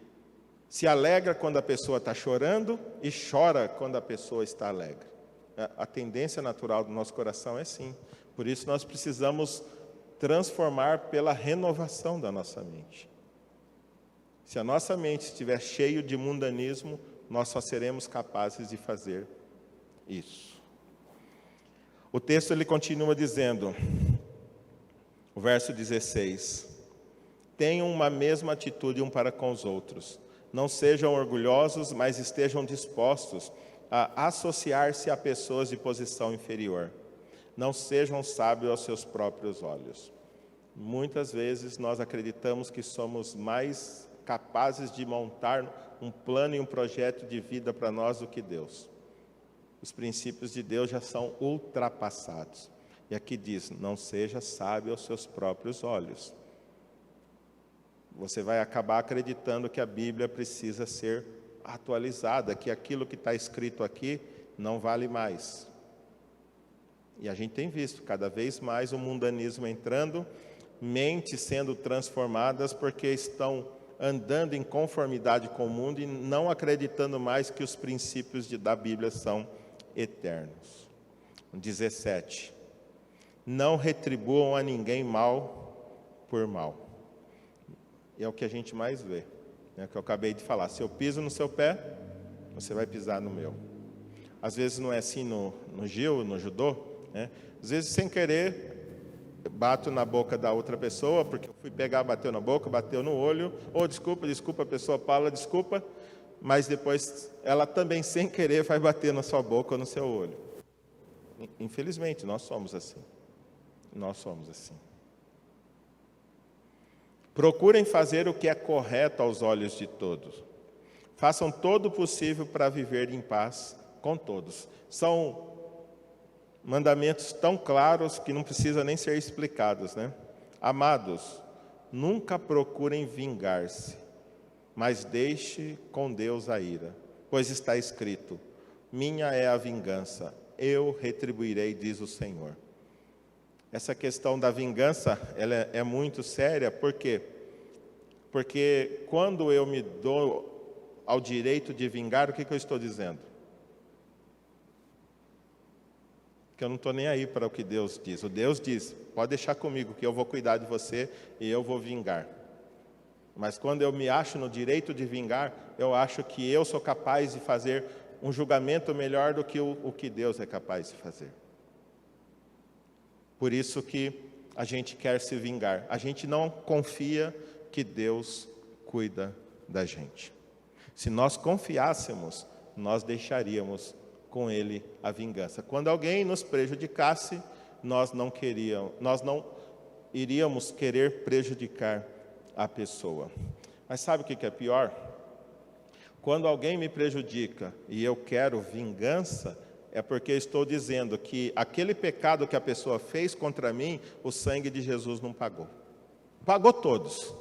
se alegra quando a pessoa está chorando e chora quando a pessoa está alegre. A tendência natural do nosso coração é assim. Por isso nós precisamos transformar pela renovação da nossa mente. Se a nossa mente estiver cheia de mundanismo, nós só seremos capazes de fazer isso. O texto ele continua dizendo, o verso 16, tenham uma mesma atitude um para com os outros. Não sejam orgulhosos, mas estejam dispostos a associar-se a pessoas de posição inferior. Não sejam sábios aos seus próprios olhos. Muitas vezes nós acreditamos que somos mais capazes de montar um plano e um projeto de vida para nós do que Deus. Os princípios de Deus já são ultrapassados. E aqui diz, não seja sábio aos seus próprios olhos. Você vai acabar acreditando que a Bíblia precisa ser atualizada, que aquilo que está escrito aqui não vale mais. E a gente tem visto cada vez mais o mundanismo entrando, mentes sendo transformadas porque estão andando em conformidade com o mundo e não acreditando mais que os princípios da Bíblia são eternos. 17. Não retribuam a ninguém mal por mal. E é o que a gente mais vê, né, que eu acabei de falar. Se eu piso no seu pé, você vai pisar no meu. Às vezes não é assim no Gil, no judô, né? Às vezes sem querer bato na boca da outra pessoa, porque eu fui pegar, bateu na boca, bateu no olho, desculpa, a pessoa fala desculpa, mas depois ela também sem querer vai bater na sua boca ou no seu olho. Infelizmente, nós somos assim. Nós somos assim. Procurem fazer o que é correto aos olhos de todos. Façam todo o possível para viver em paz com todos. São mandamentos tão claros que não precisa nem ser explicados, né? Amados, nunca procurem vingar-se, mas deixe com Deus a ira, pois está escrito, minha é a vingança, eu retribuirei, diz o Senhor. Essa questão da vingança, ela é muito séria, por quê? Porque quando eu me dou ao direito de vingar, o que eu estou dizendo? porque eu não estou nem aí para o que Deus diz. O Deus diz, pode deixar comigo que eu vou cuidar de você e eu vou vingar. Mas quando eu me acho no direito de vingar, eu acho que eu sou capaz de fazer um julgamento melhor do que o que Deus é capaz de fazer. Por isso que a gente quer se vingar. A gente não confia que Deus cuida da gente. Se nós confiássemos, nós deixaríamos com Ele a vingança. Quando alguém nos prejudicasse, nós não iríamos querer prejudicar a pessoa. Mas sabe o que é pior? Quando alguém me prejudica e eu quero vingança, é porque eu estou dizendo que aquele pecado que a pessoa fez contra mim, o sangue de Jesus não pagou. Pagou todos.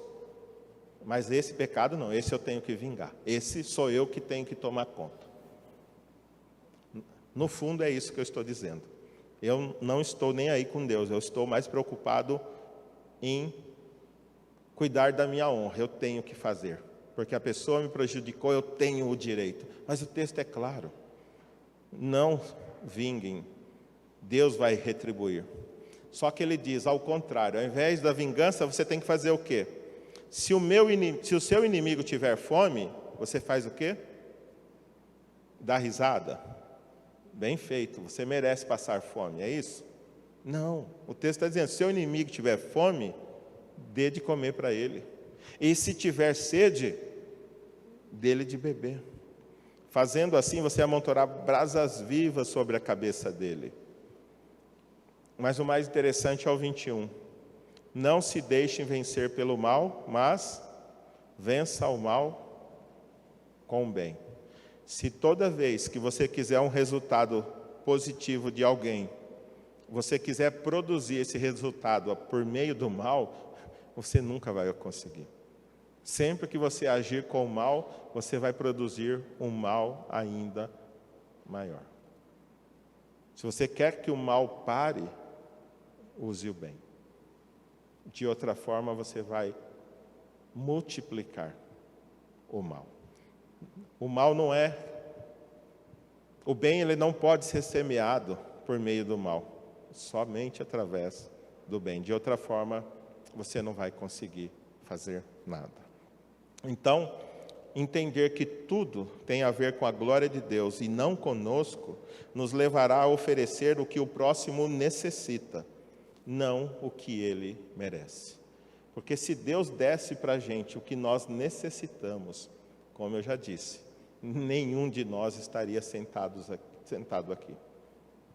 Mas esse pecado não, esse eu tenho que vingar. Esse sou eu que tenho que tomar conta. No fundo é isso que eu estou dizendo. Eu não estou nem aí com Deus, eu estou mais preocupado em cuidar da minha honra. Eu tenho que fazer, porque a pessoa me prejudicou, eu tenho o direito. Mas o texto é claro. Não vinguem, Deus vai retribuir. Só que ele diz, ao contrário, ao invés da vingança, você tem que fazer o quê? Se o seu inimigo tiver fome, você faz o quê? Dá risada. Bem feito, você merece passar fome, é isso? Não, o texto está dizendo, se o seu inimigo tiver fome, dê de comer para ele. E se tiver sede, dê-lhe de beber. Fazendo assim, você amontoará brasas vivas sobre a cabeça dele. Mas o mais interessante é o 21. Não se deixem vencer pelo mal, mas vença o mal com o bem. Se toda vez que você quiser um resultado positivo de alguém, você quiser produzir esse resultado por meio do mal, você nunca vai conseguir. Sempre que você agir com o mal, você vai produzir um mal ainda maior. Se você quer que o mal pare, use o bem. De outra forma, você vai multiplicar o mal. O mal não é... O bem, ele não pode ser semeado por meio do mal. Somente através do bem. De outra forma, você não vai conseguir fazer nada. Então, entender que tudo tem a ver com a glória de Deus e não conosco, nos levará a oferecer o que o próximo necessita, não o que ele merece. Porque se Deus desse para a gente o que nós necessitamos, como eu já disse, nenhum de nós estaria sentado aqui.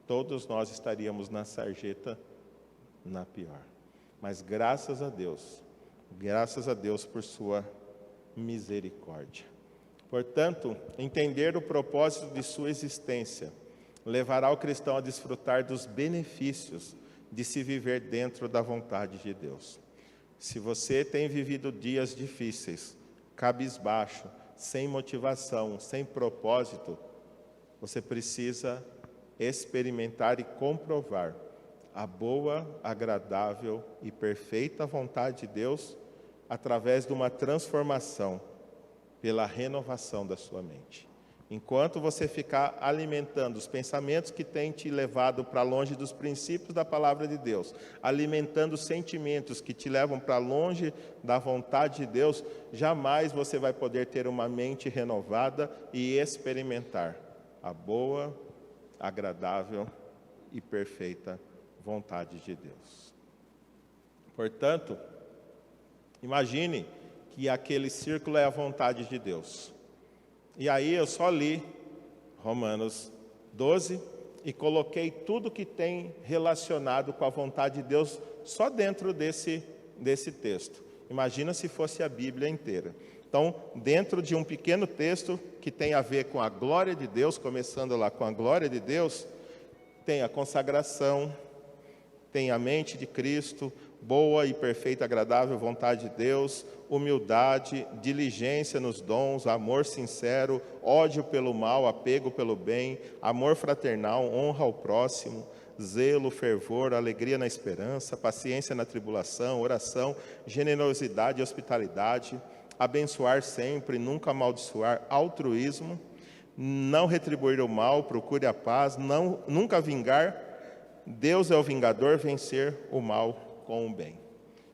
Todos nós estaríamos na sarjeta, na pior. Mas graças a Deus por sua misericórdia. Portanto, entender o propósito de sua existência levará o cristão a desfrutar dos benefícios de se viver dentro da vontade de Deus. Se você tem vivido dias difíceis, cabisbaixo, sem motivação, sem propósito, você precisa experimentar e comprovar a boa, agradável e perfeita vontade de Deus através de uma transformação pela renovação da sua mente. Enquanto você ficar alimentando os pensamentos que têm te levado para longe dos princípios da palavra de Deus, alimentando sentimentos que te levam para longe da vontade de Deus, jamais você vai poder ter uma mente renovada e experimentar a boa, agradável e perfeita vontade de Deus. Portanto, imagine que aquele círculo é a vontade de Deus. E aí eu só li Romanos 12 e coloquei tudo que tem relacionado com a vontade de Deus só dentro desse texto. Imagina se fosse a Bíblia inteira. Então, dentro de um pequeno texto que tem a ver com a glória de Deus, começando lá com a glória de Deus, tem a consagração, tem a mente de Cristo, boa e perfeita, agradável vontade de Deus, humildade, diligência nos dons, amor sincero, ódio pelo mal, apego pelo bem, amor fraternal, honra ao próximo, zelo, fervor, alegria na esperança, paciência na tribulação, oração, generosidade e hospitalidade, abençoar sempre, nunca amaldiçoar, altruísmo, não retribuir o mal, procure a paz, nunca vingar, Deus é o vingador, vencer o mal com o bem.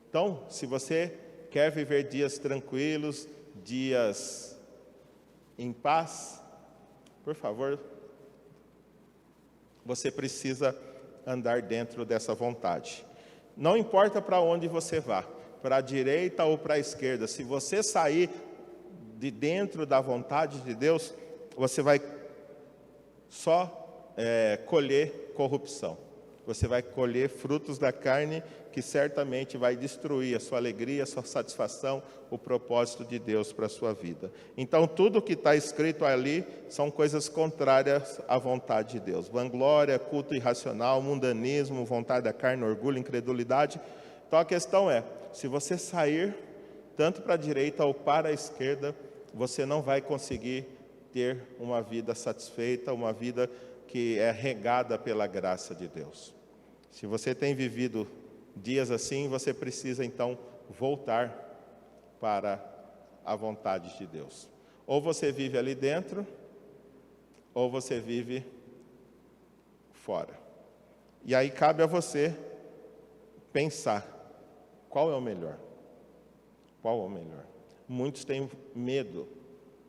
Então, se você quer viver dias tranquilos, dias em paz, por favor, você precisa andar dentro dessa vontade. Não importa para onde você vá, para a direita ou para a esquerda, se você sair de dentro da vontade de Deus, você vai só colher corrupção. Você vai colher frutos da carne que certamente vai destruir a sua alegria, a sua satisfação, o propósito de Deus para a sua vida. Então, tudo que está escrito ali são coisas contrárias à vontade de Deus. Vanglória, culto irracional, mundanismo, vontade da carne, orgulho, incredulidade. Então, a questão é, se você sair tanto para a direita ou para a esquerda, você não vai conseguir ter uma vida satisfeita, uma vida que é regada pela graça de Deus. Se você tem vivido dias assim, você precisa então voltar para a vontade de Deus. Ou você vive ali dentro, ou você vive fora. E aí cabe a você pensar, qual é o melhor? Qual é o melhor? Muitos têm medo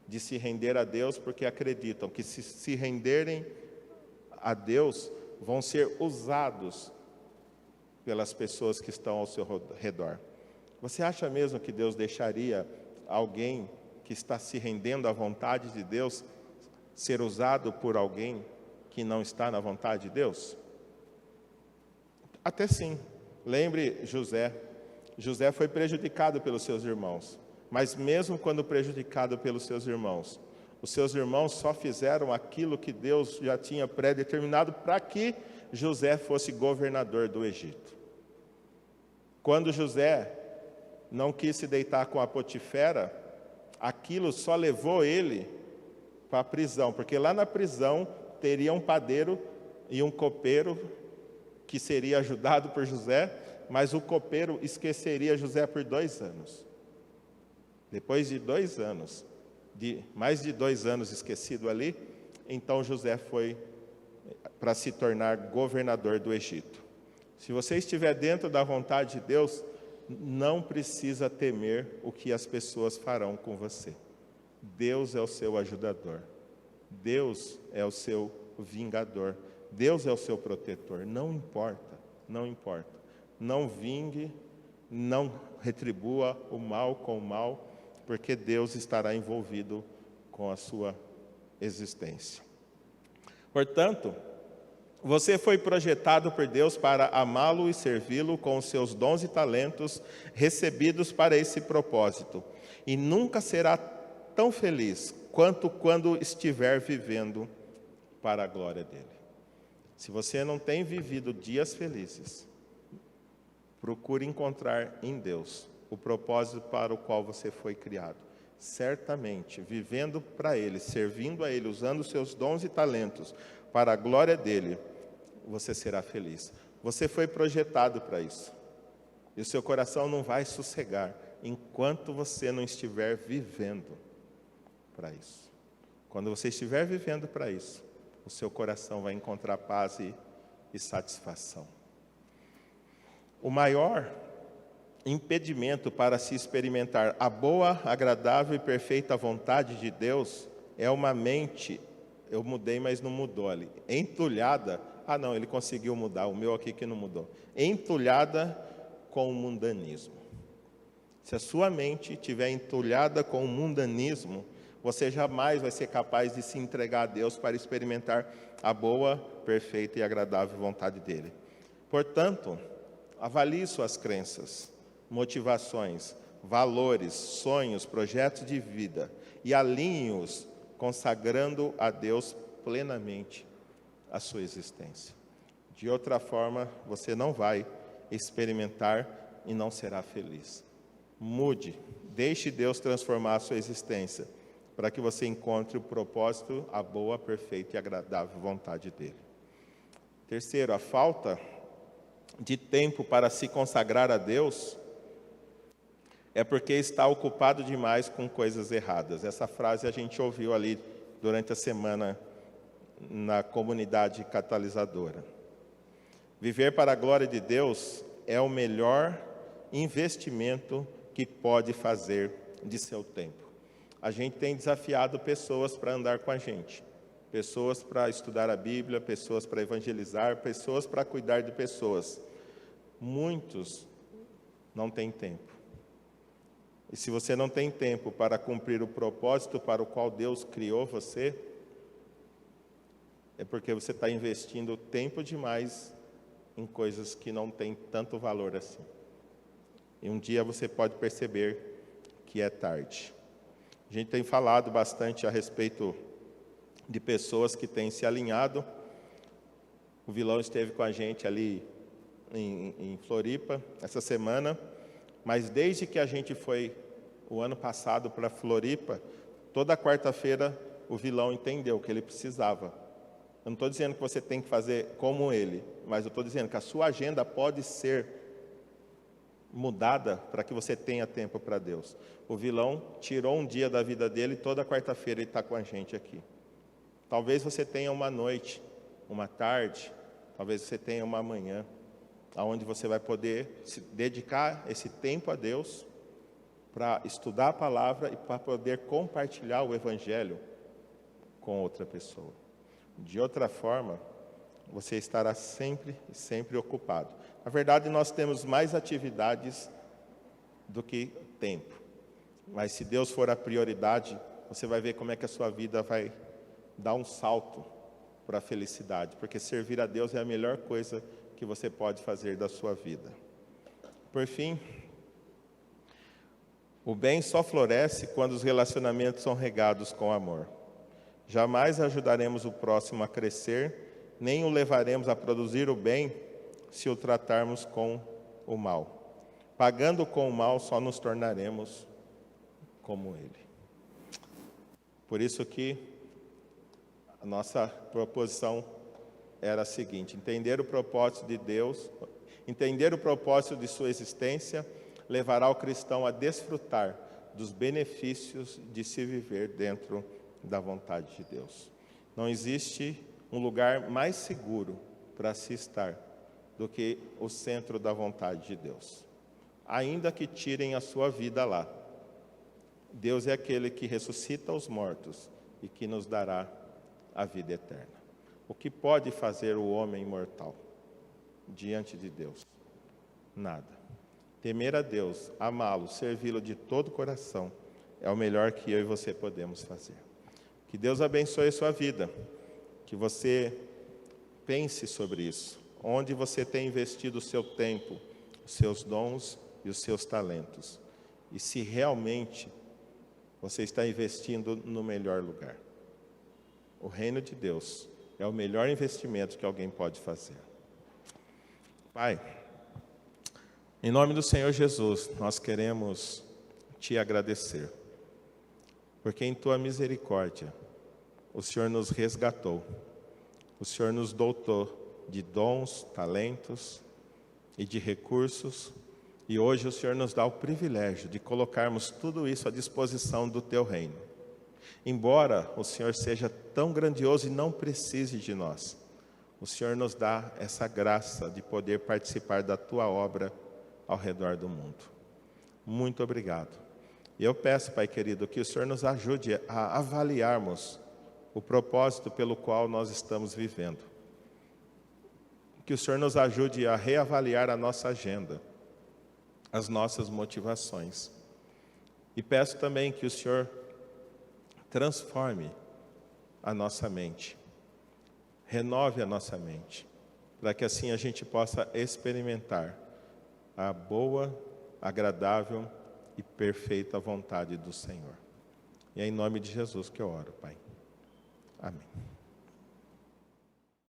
de se render a Deus porque acreditam que se renderem a Deus, vão ser usados pelas pessoas que estão ao seu redor. Você acha mesmo que Deus deixaria alguém que está se rendendo à vontade de Deus ser usado por alguém que não está na vontade de Deus? Até sim. Lembre José. José foi prejudicado pelos seus irmãos, mas mesmo quando prejudicado pelos seus irmãos, os seus irmãos só fizeram aquilo que Deus já tinha pré-determinado para que José fosse governador do Egito. Quando José não quis se deitar com a Potifera, aquilo só levou ele para a prisão, porque lá na prisão teria um padeiro e um copeiro que seria ajudado por José, mas o copeiro esqueceria José por 2 anos. Depois de 2 anos, mais de 2 anos esquecido ali, então José foi para se tornar governador do Egito. Se você estiver dentro da vontade de Deus, não precisa temer o que as pessoas farão com você. Deus é o seu ajudador. Deus é o seu vingador. Deus é o seu protetor. Não importa, não importa. Não vingue, não retribua o mal com o mal, porque Deus estará envolvido com a sua existência. Portanto, você foi projetado por Deus para amá-lo e servi-lo com os seus dons e talentos recebidos para esse propósito. E nunca será tão feliz quanto quando estiver vivendo para a glória dele. Se você não tem vivido dias felizes, procure encontrar em Deus o propósito para o qual você foi criado. Certamente, vivendo para Ele, servindo a Ele, usando os seus dons e talentos para a glória dEle, você será feliz. Você foi projetado para isso. E o seu coração não vai sossegar enquanto você não estiver vivendo para isso. Quando você estiver vivendo para isso, o seu coração vai encontrar paz e satisfação. O maior impedimento para se experimentar a boa, agradável e perfeita vontade de Deus é uma mente, eu mudei, mas não mudou ali, entulhada, não, ele conseguiu mudar, o meu aqui que não mudou, entulhada com o mundanismo. Se a sua mente estiver entulhada com o mundanismo, você jamais vai ser capaz de se entregar a Deus para experimentar a boa, perfeita e agradável vontade dEle. Portanto, avalie suas crenças, motivações, valores, sonhos, projetos de vida e alinhe-os consagrando a Deus plenamente a sua existência. De outra forma, você não vai experimentar e não será feliz. Mude, deixe Deus transformar a sua existência para que você encontre o propósito, a boa, perfeita e agradável vontade dEle. Terceiro, a falta de tempo para se consagrar a Deus é porque está ocupado demais com coisas erradas. Essa frase a gente ouviu ali durante a semana na comunidade catalisadora. Viver para a glória de Deus é o melhor investimento que pode fazer de seu tempo. A gente tem desafiado pessoas para andar com a gente, pessoas para estudar a Bíblia, pessoas para evangelizar, pessoas para cuidar de pessoas. Muitos não têm tempo. E se você não tem tempo para cumprir o propósito para o qual Deus criou você, é porque você está investindo tempo demais em coisas que não têm tanto valor assim. E um dia você pode perceber que é tarde. A gente tem falado bastante a respeito de pessoas que têm se alinhado. O Vilão esteve com a gente ali em Floripa essa semana, mas desde que a gente foi o ano passado para Floripa, toda quarta-feira o Vilão entendeu que ele precisava. Eu não estou dizendo que você tem que fazer como ele, mas eu estou dizendo que a sua agenda pode ser mudada para que você tenha tempo para Deus. O Vilão tirou um dia da vida dele e toda quarta-feira ele está com a gente aqui. Talvez você tenha uma noite, uma tarde, talvez você tenha uma manhã, onde você vai poder se dedicar esse tempo a Deus para estudar a palavra e para poder compartilhar o Evangelho com outra pessoa. De outra forma, você estará sempre ocupado. Na verdade, nós temos mais atividades do que tempo. Mas se Deus for a prioridade, você vai ver como é que a sua vida vai dar um salto para a felicidade. Porque servir a Deus é a melhor coisa que você pode fazer da sua vida. Por fim, o bem só floresce quando os relacionamentos são regados com amor. Jamais ajudaremos o próximo a crescer, nem o levaremos a produzir o bem se o tratarmos com o mal. Pagando com o mal, só nos tornaremos como ele. Por isso que a nossa proposição era a seguinte: entender o propósito de Deus, entender o propósito de sua existência, levará o cristão a desfrutar dos benefícios de se viver dentro da vontade de Deus. Não existe um lugar mais seguro para se estar do que o centro da vontade de Deus. Ainda que tirem a sua vida lá, Deus é aquele que ressuscita os mortos e que nos dará a vida eterna. O que pode fazer o homem imortal diante de Deus? Nada. Temer a Deus, amá-lo, servi-lo de todo o coração, é o melhor que eu e você podemos fazer. Que Deus abençoe a sua vida, que você pense sobre isso, onde você tem investido o seu tempo, os seus dons e os seus talentos, e se realmente você está investindo no melhor lugar. O reino de Deus é o melhor investimento que alguém pode fazer. Pai, em nome do Senhor Jesus, nós queremos te agradecer, porque em tua misericórdia, o Senhor nos resgatou, o Senhor nos dotou de dons, talentos e de recursos, e hoje o Senhor nos dá o privilégio de colocarmos tudo isso à disposição do teu reino. Embora o Senhor seja tão grandioso e não precise de nós, o Senhor nos dá essa graça de poder participar da tua obra ao redor do mundo. Muito obrigado. E eu peço, Pai querido, que o Senhor nos ajude a avaliarmos o propósito pelo qual nós estamos vivendo. Que o Senhor nos ajude a reavaliar a nossa agenda, as nossas motivações. E peço também que o Senhor transforme a nossa mente, renove a nossa mente, para que assim a gente possa experimentar a boa, agradável e perfeita vontade do Senhor. E é em nome de Jesus que eu oro, Pai. Amém.